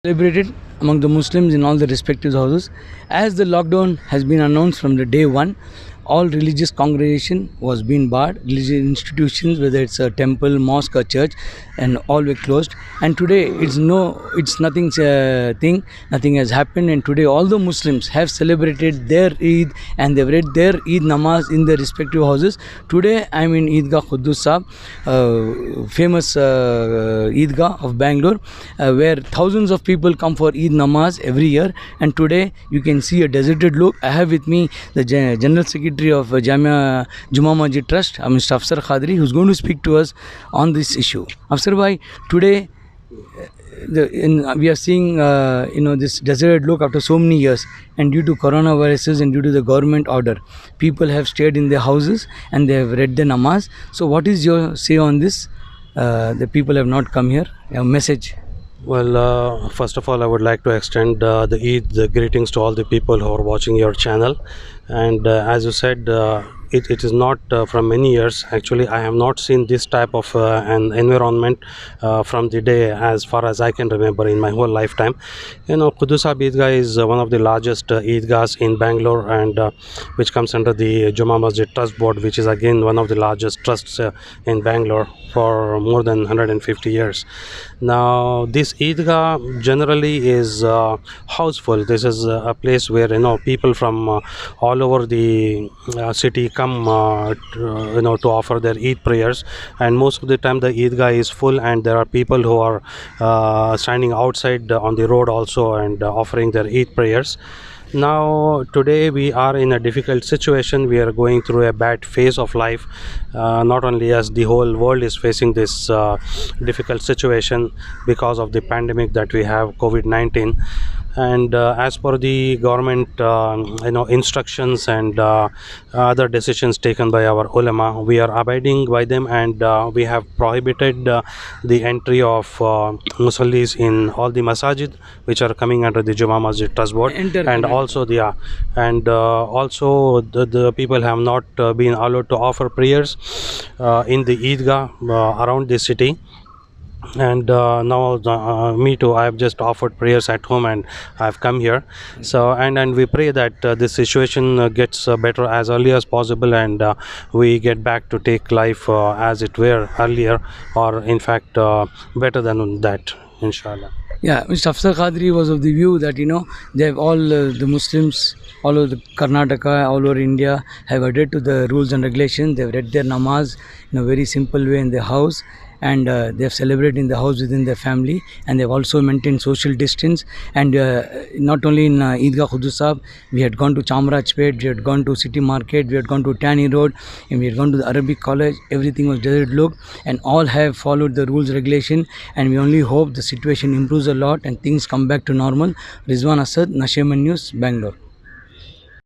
Celebrated among the Muslims in all the respective houses. As the lockdown has been announced from the day one, all religious congregation was being barred. Religious institutions, whether it's a temple, mosque or church, and all were closed. And today it's nothing thing. Nothing has happened. And today all the Muslims have celebrated their Eid and they've read their Eid namaz in their respective houses. Today I'm in Eidgah Quddus Sahib, famous Eidgah of Bangalore, where thousands of people come for Eid namaz every year. And today you can see a deserted look. I have with me the General Secretary of Jamia Juma Masjid Trust, Mr. Afsar Khadri, who's going to speak to us on this issue. Afsar bhai, today we are seeing this deserted look after so many years, and due to coronaviruses and due to the government order, people have stayed in their houses and they have read the namaz. So what is your say on this? The people have not come here. A message. Well, first of all, I would like to extend the greetings to all the people who are watching your channel. And as you said, it is not from many years. Actually, I have not seen this type of an environment from the day as far as I can remember in my whole lifetime. Quddus Sahib Eidgah is one of the largest Eidgahs in Bangalore, and which comes under the Juma Masjid Trust Board, which is again one of the largest trusts in Bangalore for more than 150 years. Now, this Eidgah generally is houseful. This is a place where people from all over the city come to offer their Eid prayers, and most of the time the Eidgah is full, and there are people who are standing outside on the road also and offering their Eid prayers. Now today we are in a difficult situation. We are going through a bad phase of life. Not only us, the whole world is facing this difficult situation because of the pandemic that we have, COVID-19. And as per the government instructions and other decisions taken by our ulama, we are abiding by them, and we have prohibited the entry of musallis in all the masajid which are coming under the Juma Masjid Trust Board. Also the people have not been allowed to offer prayers in the Eidgah around the city. And now me too, I have just offered prayers at home and I have come here. So and we pray that this situation gets better as early as possible, and we get back to take life as it were earlier, or in fact better than that, inshallah. Yeah, Mr. Afsar Khadri was of the view that they have all the Muslims all over the Karnataka, all over India have adhered to the rules and regulations. They have read their namaz in a very simple way in their house, and they have celebrated in the house within their family, and they have also maintained social distance. And not only in Eidgah Quddus Sahib, we had gone to Chamrajpet, we had gone to City Market, we had gone to Tani Road, and we had gone to the Arabic College. Everything was desert look, and all have followed the rules regulation, and we only hope the situation improves a lot and things come back to normal. Rizwan Asad, Nasheman News, Bangalore.